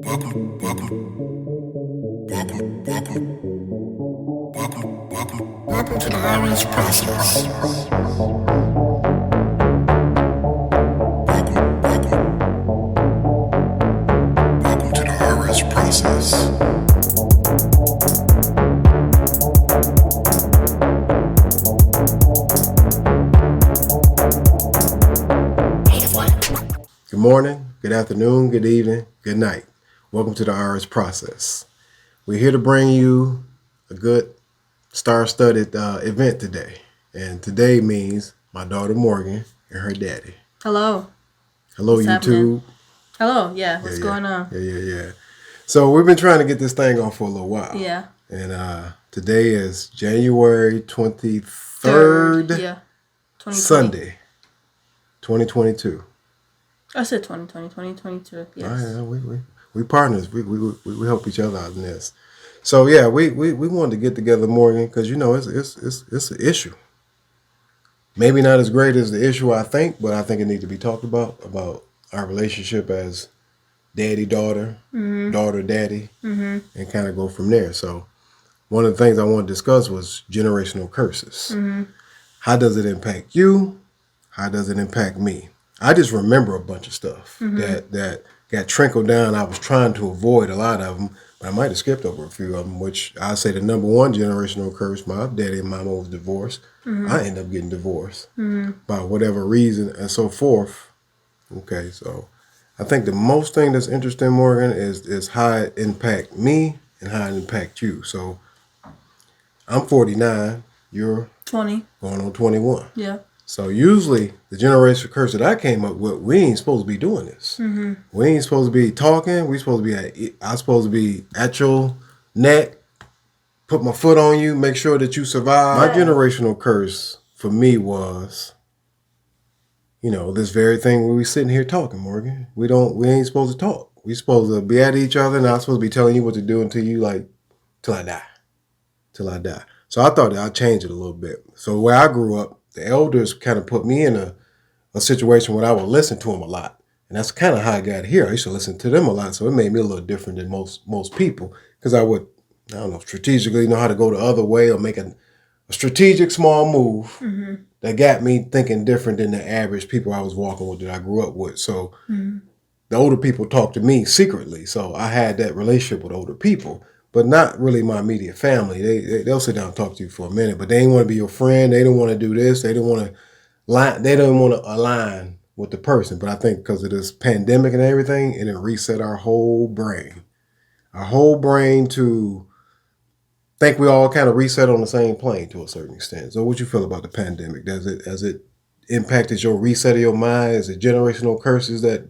Welcome, welcome, welcome, welcome, welcome to the Honorably process. Welcome to the Honorably process. Good morning, good afternoon, good evening, good night. Welcome to the RS process. We're here to bring you a good star-studded event today. And today means my daughter Morgan and her daddy. Hello. Hello, What's YouTube. happening? Hello, yeah. What's going on? Yeah. So we've been trying to get this thing on for a little while. Yeah. And today is January 23rd, yeah. Sunday, 2022. I said 2020, 2022. Yes. Oh, yeah, we partners. We help each other out in this. So yeah, we wanted to get together, Morgan, because it's an issue. Maybe not as great as the issue I think, but I think it needs to be talked about our relationship as daddy daughter, daughter daddy, and kind of go from there. So one of the things I want to discuss was generational curses. How does it impact you? How does it impact me? I just remember a bunch of stuff that got trickled down. I was trying to avoid a lot of them, but I might have skipped over a few of them, which I say the number one generational curse, my daddy and mama was divorced. I ended up getting divorced by whatever reason and so forth. Okay, so I think the most thing that's interesting, Morgan, is how it impact me and how it impact you. So I'm 49, you're 20. going on 21. Yeah. So usually the generational curse that I came up with, we ain't supposed to be doing this. We ain't supposed to be talking. We supposed to be I'm supposed to be at your neck, put my foot on you, make sure that you survive. My generational curse for me was, this very thing where we sitting here talking, Morgan. We ain't supposed to talk. We supposed to be at each other, and I'm supposed to be telling you what to do until you till I die. So I thought that I'd change it a little bit. So where I grew up, the elders kind of put me in a situation where I would listen to them a lot. And that's kind of how I got here. I used to listen to them a lot. So it made me a little different than most people because I would, strategically know how to go the other way or make a strategic small move that got me thinking different than the average people I was walking with that I grew up with. So the older people talked to me secretly. So I had that relationship with older people, but not really my immediate family. They'll sit down and talk to you for a minute, but they didn't want to be your friend. They didn't want to do this. They didn't want to align with the person. But I think because of this pandemic and everything, it reset our whole brain. Our whole brain to think we all kind of reset on the same plane to a certain extent. So what you feel about the pandemic? Has it impacted your reset of your mind? Is it generational curses that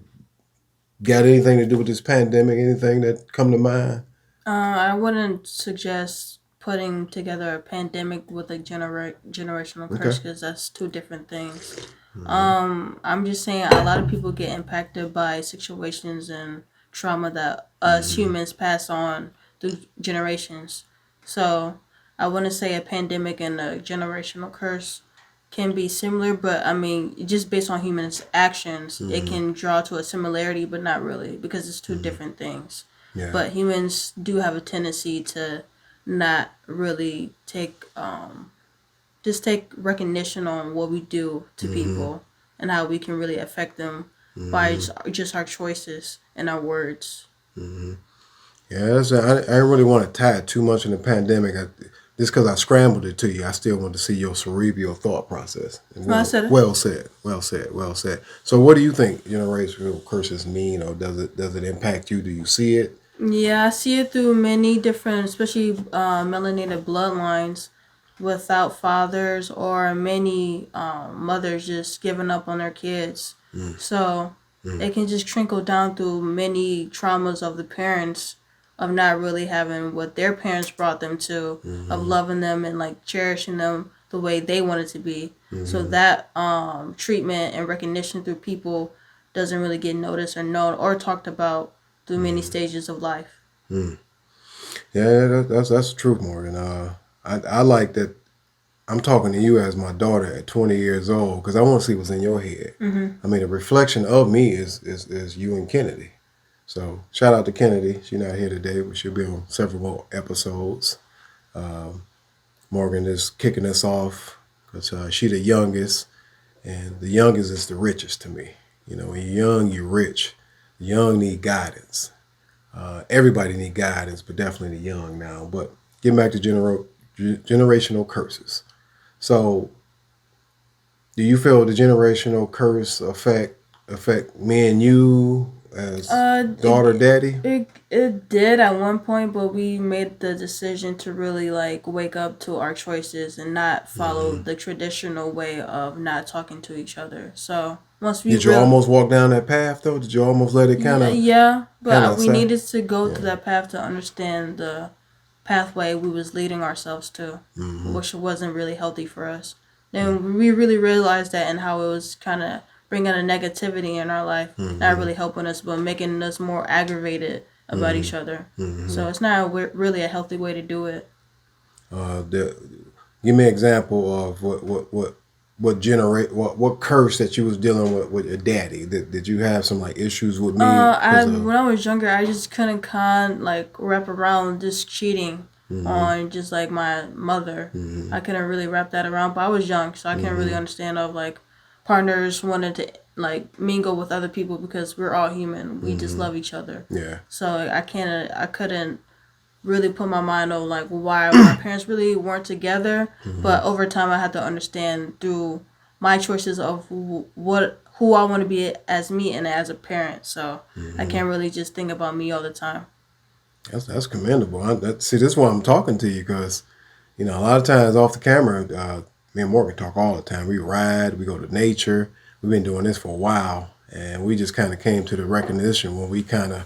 got anything to do with this pandemic? Anything that come to mind? I wouldn't suggest putting together a pandemic with a generational curse because that's two different things. I'm just saying a lot of people get impacted by situations and trauma that us humans pass on through generations. So I wouldn't say a pandemic and a generational curse can be similar, but I mean, just based on humans' actions, it can draw to a similarity, but not really because it's two different things. Yeah. But humans do have a tendency to not really just take recognition on what we do to people and how we can really affect them by just our choices and our words. Yeah, I really want to tie it too much in the pandemic. Just because I scrambled it to you, I still want to see your cerebral thought process. I said it. Well said. So what do you think generational curses mean, or does it impact you? Do you see it? Yeah, I see it through many different, especially melanated bloodlines without fathers or many mothers just giving up on their kids. So it can just trickle down through many traumas of the parents of not really having what their parents brought them to, of loving them and like cherishing them the way they wanted to be. So that treatment and recognition through people doesn't really get noticed or known or talked about through many stages of life. Yeah, that's the truth, Morgan. I like that. I'm talking to you as my daughter at 20 years old because I want to see what's in your head. I mean, a reflection of me is you and Kennedy. So shout out to Kennedy. She's not here today, but she'll be on several more episodes. Morgan is kicking us off because she's the youngest, and the youngest is the richest to me. When you're young, you're rich. The young need guidance. Everybody need guidance, but definitely the young now. But getting back to generational curses. So, do you feel the generational curse affect me and you as daughter, daddy? It did at one point, but we made the decision to really like wake up to our choices and not follow the traditional way of not talking to each other. So once we Did you almost walk down that path though? Did you almost let it kind of? Yeah, but we needed to go through that path to understand the pathway we was leading ourselves to, which wasn't really healthy for us. And we really realized that and how it was kind of bringing a negativity in our life, not really helping us, but making us more aggravated about each other. So it's not really a healthy way to do it. Give me an example of what curse that you was dealing with your daddy. Did you have some like issues with me? When I was younger, I just couldn't wrap around just cheating on just like my mother. I couldn't really wrap that around, but I was young, so I can't really understand of like partners wanted to like mingle with other people because we're all human. We just love each other. Yeah. So I couldn't really put my mind on like why my parents really weren't together. But over time, I had to understand through my choices of who I want to be as me and as a parent. So I can't really just think about me all the time. That's commendable. See, this is why I'm talking to you because, a lot of times off the camera, me and Morgan talk all the time. We ride, we go to nature. We've been doing this for a while, and we just kind of came to the recognition when we kind of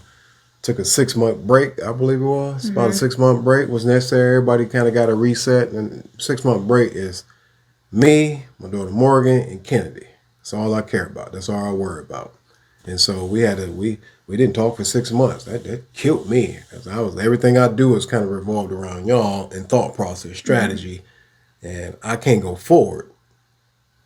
took a 6-month break, I believe it was. About a 6-month break was necessary. Everybody kind of got a reset, and 6-month break is me, my daughter Morgan, and Kennedy. That's all I care about. That's all I worry about. And so we didn't talk for 6 months. That killed me because everything I do is kind of revolved around y'all and thought process, strategy, and I can't go forward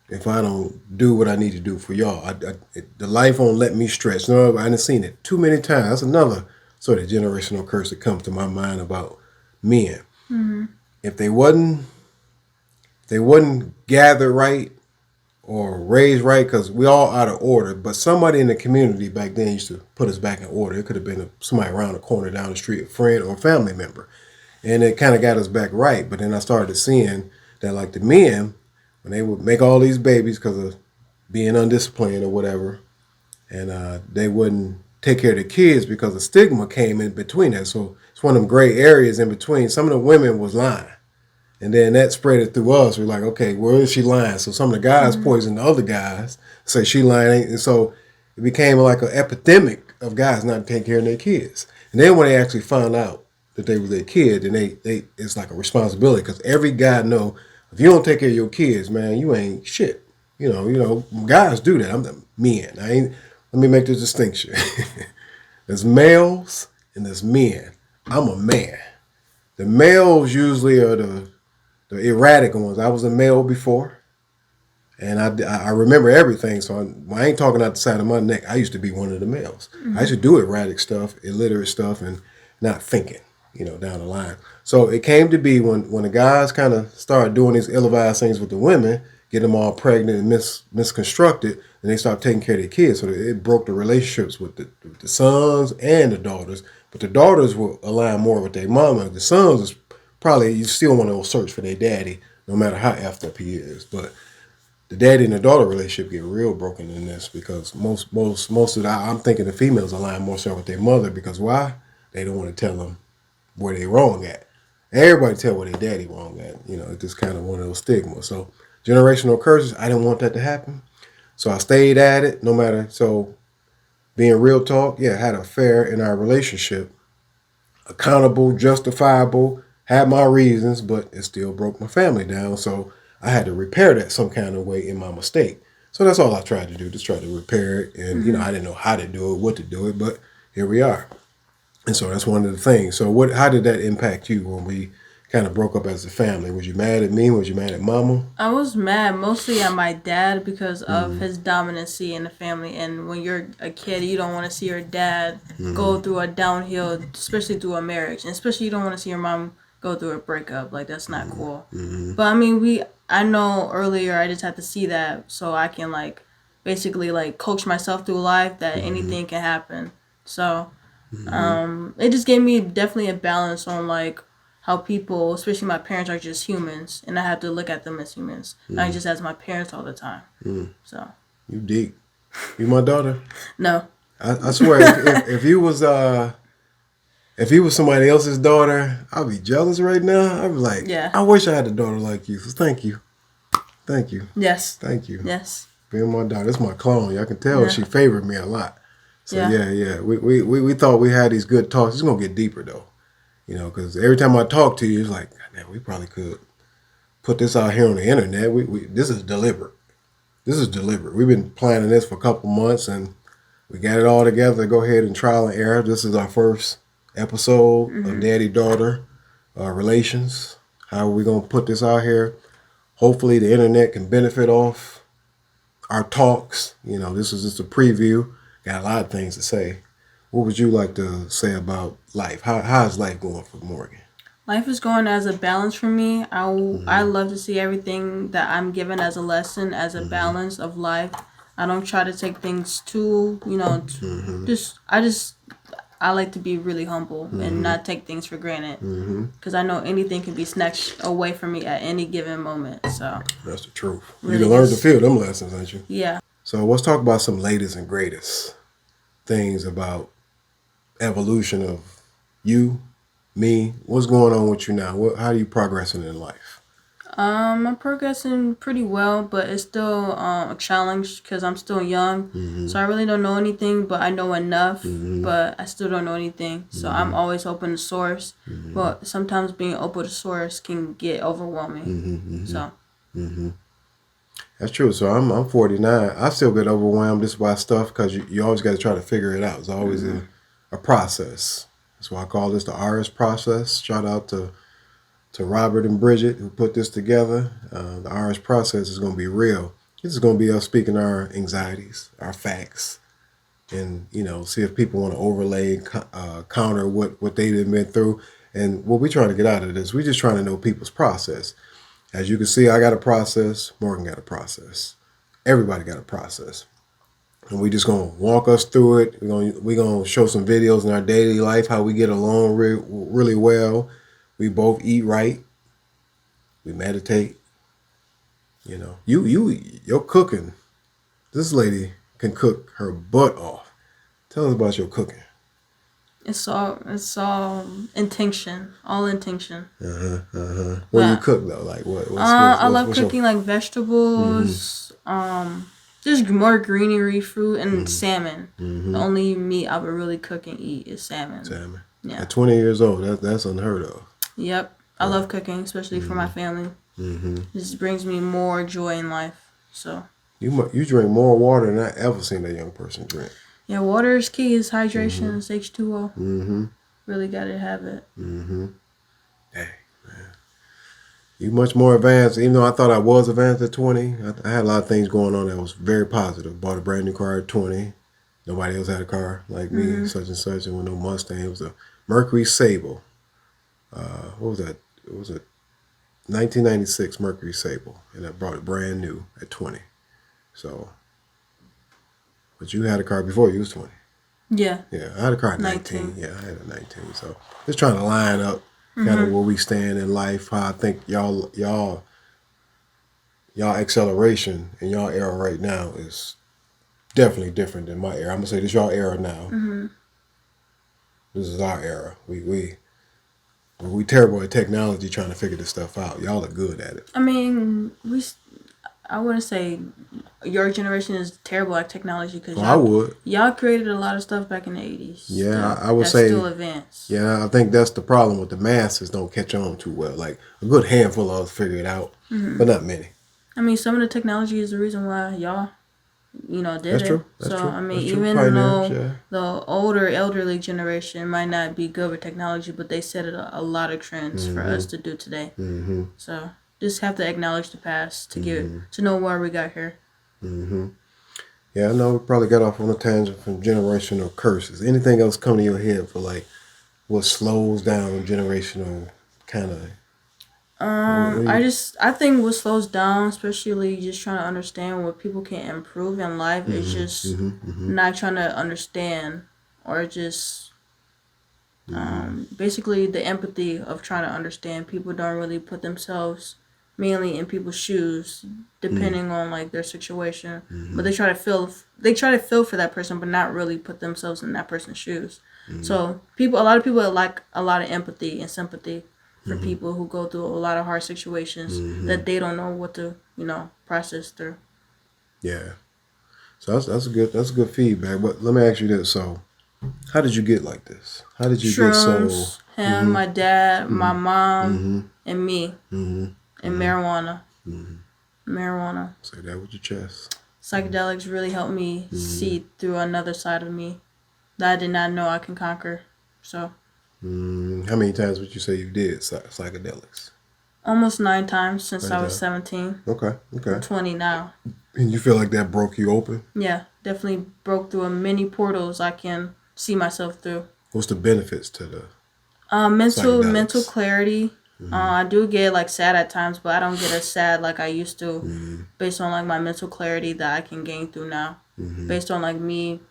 if I don't do what I need to do for y'all. The life won't let me stretch. No, I done seen it too many times. That's another sort of generational curse that comes to my mind about men. If they wasn't gathered right or raised right, because we all out of order, but somebody in the community back then used to put us back in order. It could have been somebody around the corner, down the street, a friend or a family member. And it kind of got us back right. But then I started seeing that like the men, when they would make all these babies because of being undisciplined or whatever, and they wouldn't take care of the kids because the stigma came in between that. So it's one of them gray areas in between. Some of the women was lying. And then that spread it through us. We're like, okay, where is she lying? So some of the guys poisoned the other guys, say she lying. And so it became like an epidemic of guys not taking care of their kids. And then when they actually found out that they was their kid, then it's like a responsibility because every guy know if you don't take care of your kids, man, you ain't shit. Guys do that. I'm the men. Let me make this distinction. There's males and there's men. I'm a man. The males usually are the erratic ones. I was a male before, and I remember everything. So I ain't talking out the side of my neck. I used to be one of the males. I used to do erratic stuff, illiterate stuff, and not thinking, down the line. So it came to be when the guys kind of started doing these ill-advised things with the women, get them all pregnant and misconstructed, and they started taking care of their kids. So it broke the relationships with the sons and the daughters. But the daughters will align more with their mama. The sons is probably, you still want to search for their daddy, no matter how effed up he is. But the daddy and the daughter relationship get real broken in this because most of I'm thinking the females align more so with their mother because why? They don't want to tell them where they wrong at. Everybody tell where their daddy wrong at. It's just kind of one of those stigmas. So generational curses, I didn't want that to happen. So I stayed at it no matter. So being real talk, I had a fair in our relationship. Accountable, justifiable, had my reasons, but it still broke my family down. So I had to repair that some kind of way in my mistake. So that's all I tried to do, just try to repair it. And, I didn't know how to do it, what to do it, but here we are. And so that's one of the things. So how did that impact you when we kind of broke up as a family? Was you mad at me? Was you mad at mama? I was mad mostly at my dad because of his dominancy in the family. And when you're a kid, you don't want to see your dad go through a downhill, especially through a marriage. And especially you don't want to see your mom go through a breakup. Like, that's not cool. But I mean, I know earlier I just had to see that so I can, like, basically, like, coach myself through life that anything can happen. So it just gave me definitely a balance on, like, how people, especially my parents, are just humans, and I have to look at them as humans, not just as my parents all the time. So You deep. You my daughter? no, I swear, if you was somebody else's daughter, I'd be jealous right now. I'd be like, Yeah. I wish I had a daughter like you. So thank you. Thank you. yes, Thank you. yes, Being my daughter. That's my clone. Y'all can tell Yeah. she favored me a lot. So Yeah. yeah. We thought we had these good talks. It's gonna get deeper though. You know, because every time I talk to you, it's like, man, we probably could put this out here on the internet. This is deliberate. This is deliberate. We've been planning this for a couple months, and we got it all together to go ahead and trial and error. This is our first episode of daddy-daughter relations. How are we going to put this out here? Hopefully the internet can benefit off our talks. You know, this is just a preview. Got a lot of things to say. What would you like to say about life? How is life going for Morgan? life is going as a balance for me. I love to see everything that I'm given as a lesson, as a balance of life. I don't try to take things too, I like to be really humble and not take things for granted, because I know anything can be snatched away from me at any given moment. So That's the truth. Really You can learn to just- feel them lessons, ain't you? yeah, So let's talk about some latest and greatest things about evolution of you, me. What's going on with you now? How are you progressing in life? I'm progressing pretty well, but it's still a challenge because I'm still young. So I really don't know anything, but I know enough. But I still don't know anything. So I'm always open to source. But sometimes being open to source can get overwhelming. So That's true. So I'm 49. I still get overwhelmed just by stuff because you always got to try to figure it out. It's always a process. That's why I call this the RS process. Shout out to Robert and Bridget who put this together. The RS process is going to be real. This is going to be us speaking our anxieties, our facts, and see if people want to overlay, counter what they've been through. And what we're trying to get out of this, we're just trying to know people's process. As you can see, I got a process. Morgan got a process. Everybody got a process. And we just going to walk us through it. We're going to show some videos in our daily life, how we get along really well. We both eat right. We meditate. Your cooking. This lady can cook her butt off. Tell us about your cooking. it's all intention, all intention. What do you cook though? Like what? I love cooking like vegetables, just more greenery, fruit, and salmon. The only meat I would really cook and eat is salmon. Salmon. Yeah. At 20 years old, that's unheard of. Yep. I love cooking, especially for my family. This brings me more joy in life. So You drink more water than I ever seen a young person drink. yeah, water is key. It's hydration. It's H2O. Really gotta have it. Dang, man. You much more advanced. Even though I thought I was advanced at 20, I had a lot of things going on that was very positive. Bought a brand new car at 20. Nobody else had a car like me, such and such, and with no Mustang. It was a Mercury Sable. What was that? It was a 1996 Mercury Sable, and I brought it brand new at 20. So, but you had a car before you was 20. Yeah. Yeah, I had a car at 19. 19. Yeah, I had a 19. So, just trying to line up kind of where we stand in life. How I think y'all acceleration in y'all era right now is definitely different than my era. I'm gonna say this y'all era now. This is our era. We terrible at technology trying to figure this stuff out. Y'all are good at it. I mean, I wouldn't say your generation is terrible at technology because I would. y'all created a lot of stuff back in the 80s. Yeah, I would say still advanced. Yeah, I think that's the problem with the masses don't catch on too well. Like a good handful of us figure it out, but not many. I mean, some of the technology is the reason why did That's it. true. That's So true. I mean, That's true. even Pioneers, though yeah. the older elderly generation might not be good with technology, but they set a lot of trends for us to do today. Mm-hmm. So just have to acknowledge the past to get Mm-hmm. to know where we got here. Mm-hmm. Yeah, I know we probably got off on a tangent from generational curses. Anything else come to your head for like what slows down generational kind of? What do you? I think what slows down, especially just trying to understand what people can improve in life, is Mm-hmm. just Mm-hmm. Mm-hmm. not trying to understand or just Mm-hmm. basically the empathy of trying to understand. People don't really put themselves mainly in people's shoes, depending on like their situation. But Mm-hmm. they try to feel for that person, but not really put themselves in that person's shoes. So a lot of people like a lot of empathy and sympathy for Mm-hmm. people who go through a lot of hard situations Mm-hmm. that they don't know what to process through. Yeah. So that's good feedback. But let me ask you this: so, how did you get like this? How did you get so? Shrooms, him, Mm-hmm. my dad, my Mm-hmm. mom, Mm-hmm. and me, Mm-hmm. and Mm-hmm. marijuana. Mm-hmm. Marijuana. Say that with your chest. Psychedelics really helped me Mm-hmm. see through another side of me that I did not know I can conquer. So How many times would you say you did psychedelics? almost 9 times since I was Anytime. 17. Okay. I'm Okay. 20 now. And you feel like that broke you open? Yeah, definitely broke through many portals I can see myself through. What's the benefits to the Mental psychedelics? clarity. Mm-hmm. I do get like sad at times, but I don't get as sad like I used to, Mm-hmm. based on like my mental clarity that I can gain through now, Mm-hmm. based on like me,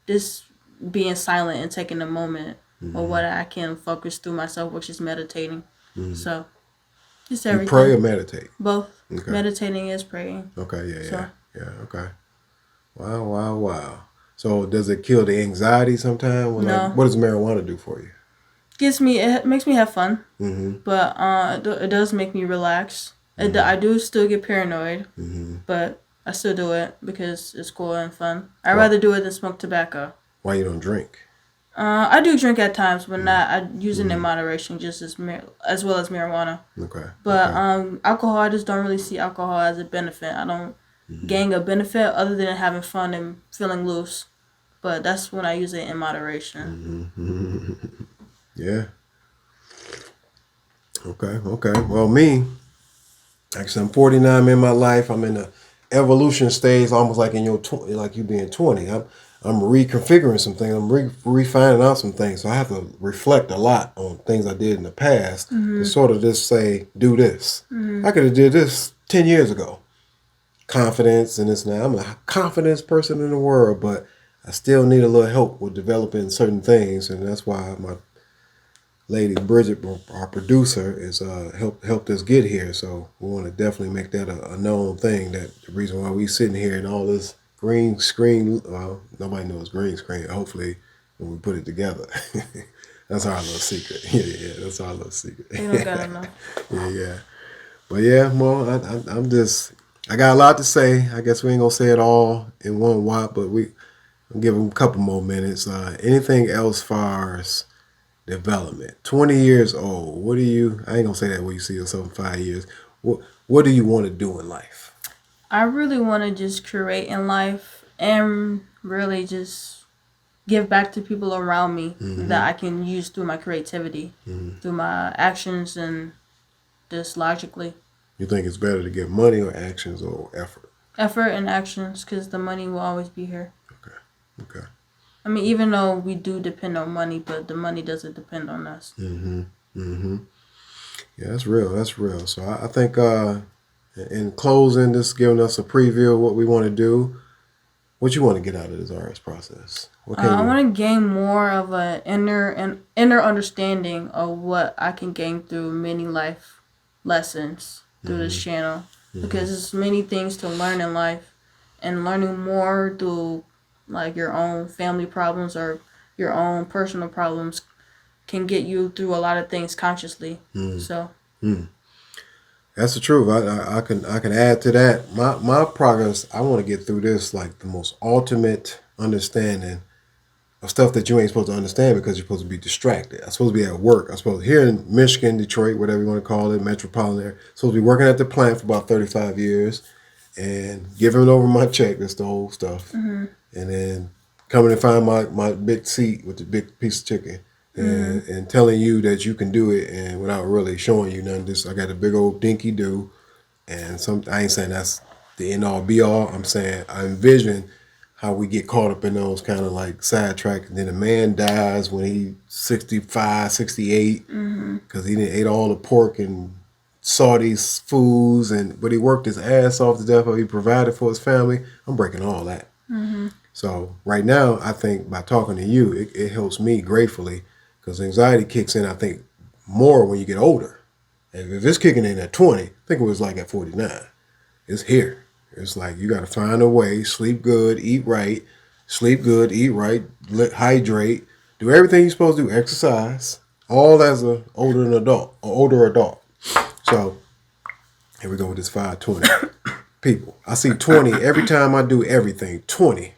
just being silent and taking a moment, or Mm-hmm. what I can focus through myself, which is meditating. Mm-hmm. So just You pray everything. or meditate? Both. Okay. Meditating is praying. Okay. Yeah. Yeah. So Yeah. Okay. Wow. Wow. Wow. So does it kill the anxiety sometimes? Well, like, no, what does marijuana do for you? it makes me have fun, Mm-hmm. but it does make me relax. Mm-hmm. I do still get paranoid, Mm-hmm. but I still do it because it's cool and fun. I'd Why? rather do it than smoke tobacco. Why you don't drink? I do drink at times, but Mm-hmm. not. I use it in Mm-hmm. moderation, just as well as marijuana. Okay. But Okay. alcohol, I just don't really see alcohol as a benefit. I don't Mm-hmm. gain a benefit other than having fun and feeling loose. But that's when I use it in moderation. Mm-hmm. Yeah. Okay. Okay. Well, me, actually, I'm 49. I'm in my life. I'm in the evolution stage, almost like in your like you being 20. I'm reconfiguring some things. I'm refining out some things. So I have to reflect a lot on things I did in the past to sort of just say, do this. I could have did this 10 years ago. Confidence and this and that. I'm a confidence person in the world, but I still need a little help with developing certain things, and that's why my lady Bridget, our producer, is helped us get here. So we want to definitely make that a known thing. That the reason why we sitting here and all this green screen, well, nobody knows green screen. Hopefully, when we put it together, that's our little secret. Yeah, that's our little secret. They don't gotta know. Yeah. But yeah, well, I'm just, I got a lot to say. I guess we ain't gonna say it all in one whop, but I'll give them a couple more minutes. Anything else far as development? 20 years old. What do you? I ain't gonna say that when you see yourself in 5 years. What do you want to do in life? I really want to just create in life and really just give back to people around me that I can use through my creativity, through my actions, and just logically. You think it's better to get money or actions or effort? Effort and actions, because the money will always be here. Okay. Okay. I mean, even though we do depend on money, but the money doesn't depend on us. Mm-hmm. Mm-hmm. Yeah, that's real. That's real. So I think in closing, just giving us a preview of what we want to do. What you want to get out of this RS process? What can I you? want to gain more of an inner understanding of what I can gain through many life lessons through this channel, because there's many things to learn in life, and learning more through like your own family problems or your own personal problems can get you through a lot of things consciously. So That's the truth. I can add to that. My progress. I want to get through this like the most ultimate understanding of stuff that you ain't supposed to understand because you're supposed to be distracted. I'm supposed to be at work. I'm supposed to here in Michigan, Detroit, whatever you want to call it, metropolitan area. Supposed to be working at the plant for about 35 years. and giving over my check. That's the whole stuff. And then coming and find my big seat with the big piece of chicken. And telling you that you can do it, and without really showing you nothing. Just I got a big old dinky do, and I ain't saying that's the end all be all. I'm saying I envision how we get caught up in those kind of like sidetracks, and then a man dies when he's 65, 68, because he didn't ate all the pork and saw these foods, but he worked his ass off to death. He provided for his family. I'm breaking all that. So right now, I think by talking to you, it helps me gratefully. Because anxiety kicks in, I think, more when you get older. And if it's kicking in at 20, I think it was like at 49. It's here. It's like you got to find a way, sleep good, eat right, hydrate, do everything you're supposed to do, exercise, all as an older adult. So here we go with this 520. People, I see 20 every time I do everything. 20.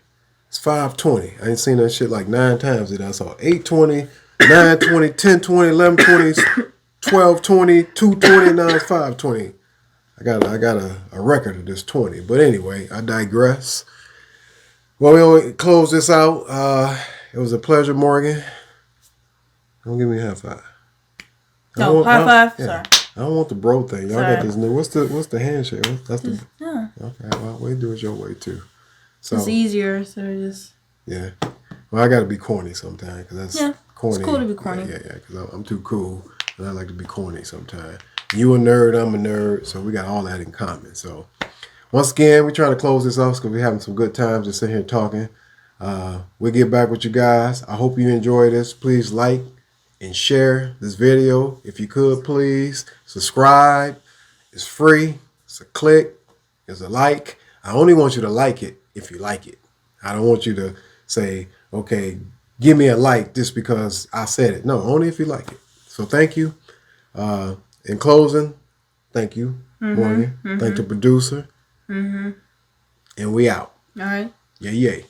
It's 520. I ain't seen that shit like 9 times that I saw. 820. 920, 1020, 1120, 1220, 220, now it's 520. I got a record of this 20. But anyway, I digress. Well, we'll close this out. It was a pleasure, Morgan. Don't give me a high five. No, high five. Yeah. Sorry. I don't want the bro thing. Y'all Sorry. got this new. What's the handshake? That's the. Yeah. Okay. Well, we do it your way too. So it's easier. So just. Yeah. Well, I got to be corny sometimes because that's corny. It's cool to be corny. Yeah. Because I'm too cool and I like to be corny sometimes. You a nerd, I'm a nerd, so we got all that in common. So once again, we're trying to close this off because we're having some good times just sitting here talking. We'll get back with you guys. I hope you enjoy this. Please like and share this video. If you could, please subscribe. It's free. It's a click. It's a like. I only want you to like it if you like it. I don't want you to say, okay, give me a like just because I said it. No, only if you like it. So thank you. In closing, thank you, Morgan. Thank the producer. And we out. All right. Yay.